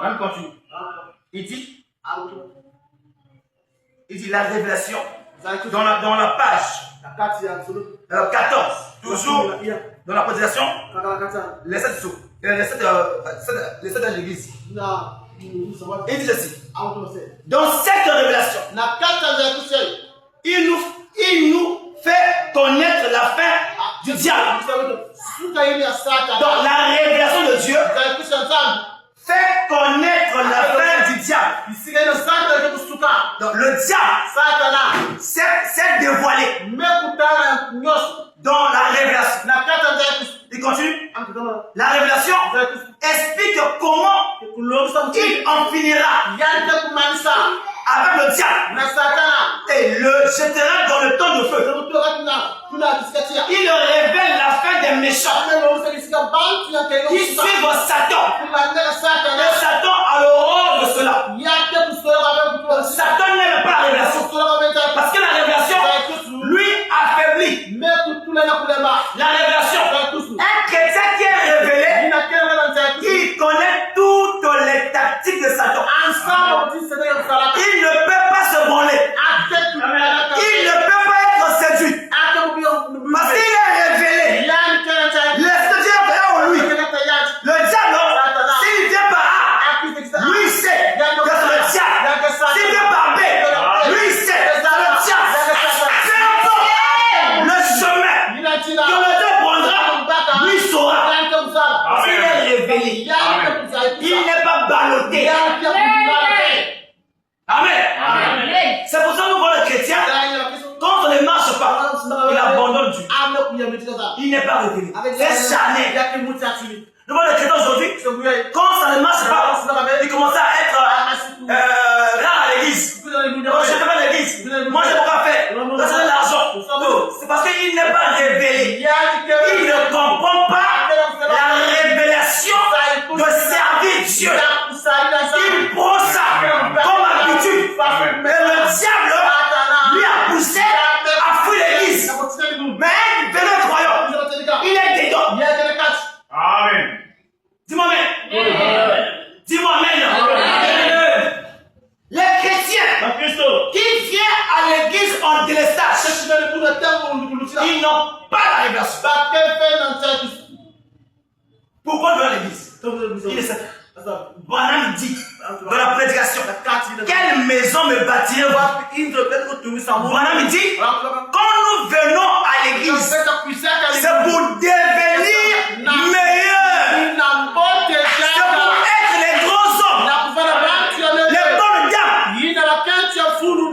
On continue. Il dit la révélation dans la page 14, toujours dans la prédication, les 7 sous, les 7 de l'église. Il dit ceci. Dans cette révélation, il nous fait connaître la fin du diable. Donc la révélation de Dieu fait connaître la fin du diable. Donc le diable s'est dévoilé dans la révélation. Il continue. La révélation explique comment il en finira avec le diable et le jettera dans le temps de feu. Il révèle la fin des méchants qui suivent Satan. Et Satan a l'horreur de cela. Satan n'aime pas la révélation. Parce que la révélation lui affaiblit. La révélation, un chrétien qui est révélé, il connaît toutes les tactiques de Satan. Il ne peut pas se branler. Il ne peut pas être séduit. Parce qu'il est révélé. L'esprit de Dieu est en lui. Le diable, s'il vient par A, lui il sait que c'est le diable. S'il vient par B, lui il sait que c'est le diable. Peu importe le chemin que le diable prendra, lui il saura. Parce qu'il est révélé. Il n'est pas ballotté. Amen. C'est pour ça que nous voyons le chrétien, quand on ne marche pas, il abandonne Dieu. Il n'est pas révélé. C'est charnel. Nous voyons le chrétien aujourd'hui, quand ça ne marche pas, il commence à être rare à l'église. Je ne fais pas l'église. Moi, j'ai pas fait. Je donne l'argent. C'est parce qu'il n'est pas révélé. Il ne comprend pas la révélation de servir Dieu. Il prend ça comme habitude. Et le diable lui a poussé à fuir l'église. Mais un vrai croyant, il est dedans. Amen. Dis-moi Amen. Dis-moi Amen. Les chrétiens qui viennent à l'église en délestage, ils n'ont pas la révélation. Pourquoi ils vont à l'église? Il est certain. Branham dit dans la prédication, quelle maison me bâtirez-vous? Branham dit, quand nous venons à l'église, c'est pour devenir meilleurs, c'est pour être les grands hommes, les bonnes dames.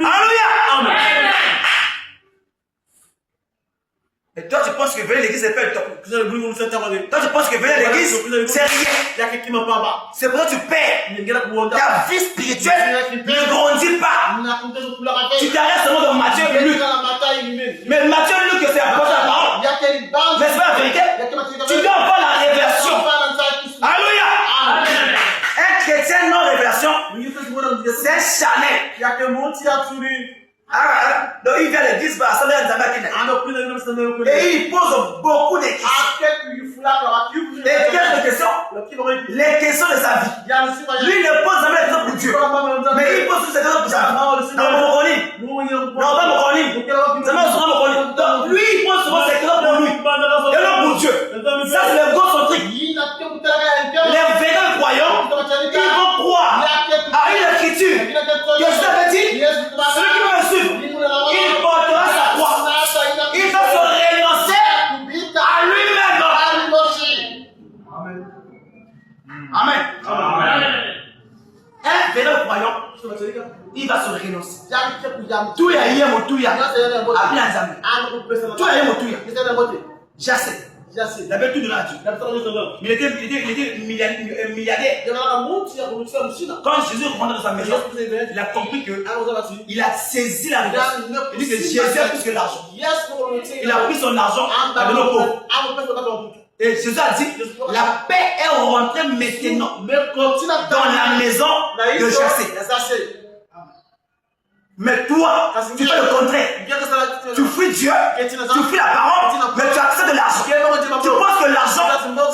Alléluia. Et toi, tu penses que venir à l'église, c'est pas le top. Toi, tu penses que venir à l'église, c'est rien. C'est pour ça que tu perds. Ta vie spirituelle ne grandit pas. Tu t'arrêtes seulement dans Matthieu et Luc. Mais Matthieu et Luc, c'est apporter la parole. Mais c'est pas la vérité. Tu dois avoir la révélation. Alléluia. Un chrétien non révélation, c'est charnel. Donc il vient à l'église pour assembler les Zamakina. Et il pose beaucoup de questions. Et quelles questions? Les questions de sa vie. Lui ne pose jamais des questions pour Dieu. Mais il pose toutes ces questions pour sa vie. Non, pas Mokoni. Donc lui il pose souvent ces questions pour lui. Et non pour Dieu. Ça c'est le gocentrique. Les vrais croyants, ils vont croire à une écriture que je t'avais dit. Celui qui veut me suivre, il portera sa croix. Il va se renoncer à lui-même. Amen. Un vrai croyant, il va se renoncer. Tout est ailleurs, mon tout est ailleurs. Tout est ailleurs, mon tout est ailleurs. J'assais. Il avait tout donné à Dieu. Il était milliardaire. Quand Jésus rentre dans sa maison, il a compris que il a saisi la révélation. Il dit que Jésus a plus que l'argent. Il a pris son argent à donner aux pauvres. Et Jésus a dit, la paix est rentrée maintenant dans la maison de Jacé. Mais toi, tu fais le contraire. Tu fuis Dieu, tu fuis la parole, mais tu acceptes de l'argent. Tu penses que l'argent,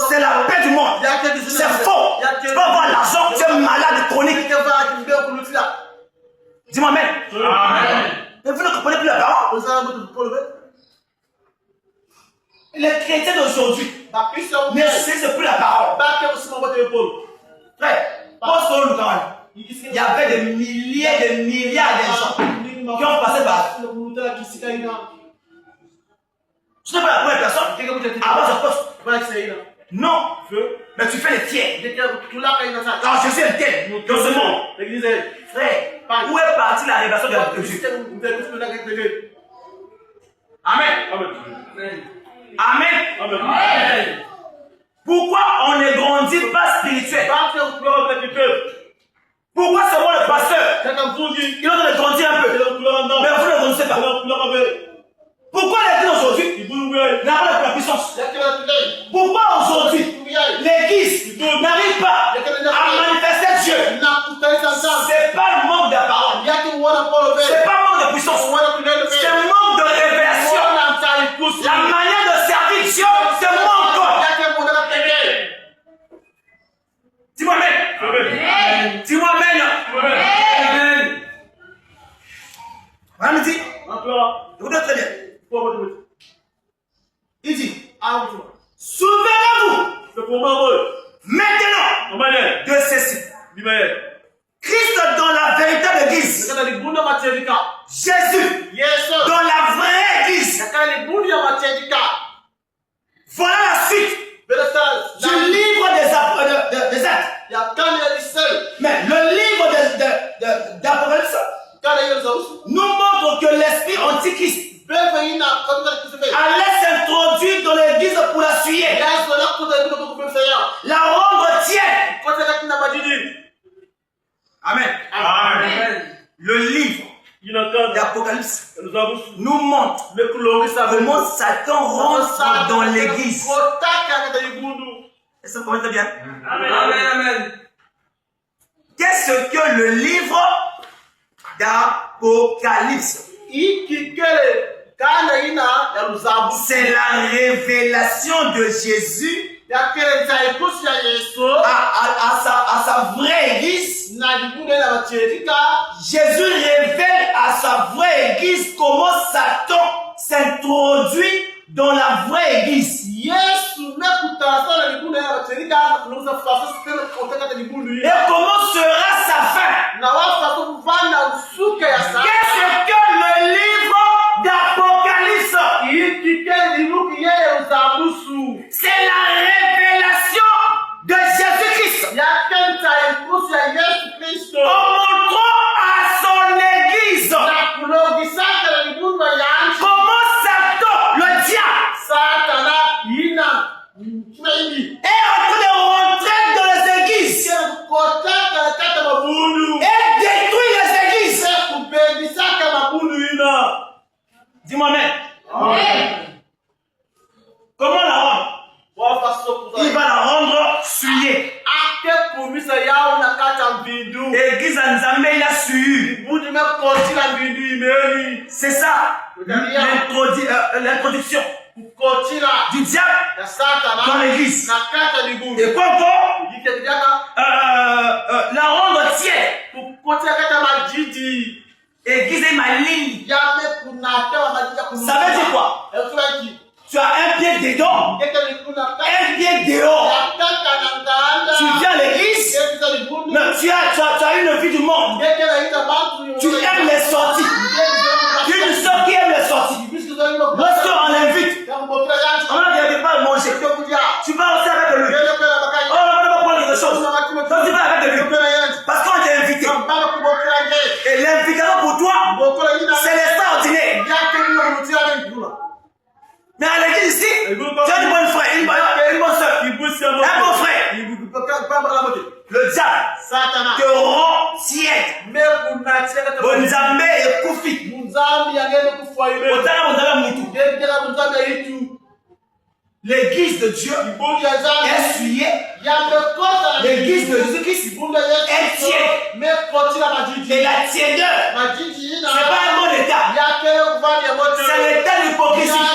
c'est la paix du monde. C'est faux. Tu peux avoir l'argent Dis-moi amen. Mais vous ne comprenez plus la parole. Les chrétiens d'aujourd'hui ne saisissent plus la parole. Frère, il y avait des milliers, des milliards de gens qui ont passé par. Ce n'est pas la première personne. Avant ce poste. Non. Mais tu fais les tiers. Alors je suis un tel. Dans ce monde. Frère, où est partie la révélation de Dieu? Amen. Amen. Pourquoi on ne grandit pas spirituel? Pourquoi seulement le pasteur il doit grandir un peu, mais vous ne grandissez pas? Pourquoi l'église aujourd'hui n'a pas la puissance? Pourquoi aujourd'hui l'église n'arrive pas à manifester Dieu? C'est pas le manque de la parole, c'est pas le manque de puissance, c'est le manque de révélation. La manière de servir Dieu, c'est manque. Dis-moi amen. Dis-moi amen. Voilà, me dit. Vous êtes très bien. Il dit, souvenez-vous maintenant de ceci. Christ dans la véritable église. Jésus dans la vraie église. Voilà la suite du livre des Actes. Mais le livre d'Apocalypse nous montre que l'esprit antichrist allait s'introduire dans l'église pour la suyer, la rendre tienne. Amen. Le livre d'Apocalypse nous montre comment Satan rentre dans l'église. Est-ce que vous comprenez bien? Amen. Qu'est-ce que le livre d'Apocalypse? C'est la révélation de Jésus à sa vraie église. Jésus révèle à sa vraie église comment Satan s'introduit dans la vraie église. Et comment sera sa fin? Qu'est-ce que le livre d'Apocalypse? C'est la révélation de Jésus-Christ en montrant à son église comment Satan, le diable, est en train de rentrer dans les églises et détruire les églises. Dis-moi amen. Comment la rendre? Il va la rendre souillée. L'église à Nzambe il a suivi. C'est ça l'introduction du diable dans l'église. Et quoi encore? La rendre tienne. Église est maligne. Ça veut dire quoi? Tu as un pied dedans, un pied dehors. Tu viens à l'église, mais tu as une vie du monde. Tu aimes les sorties. Tu es une soeur qui aime les sorties. Lorsqu'on l'invite, on ne vient pas manger. Tu vas aussi avec lui. Oh, on ne va pas prendre quelque chose. Donc tu vas avec lui. Parce qu'on t'a invité. Et l'invitation pour toi, c'est l'extraordinaire. Mais à l'église ici, tu as une bonne frère, une bonne soeur, un bon frère. Le diable te rend tiède. Bonzambe et Koufi. L'église de Dieu est souillée. L'église de Jésus-Christ est tiède. Et la tièdeur, ce n'est pas un bon état. C'est l'état de l'hypocrisie.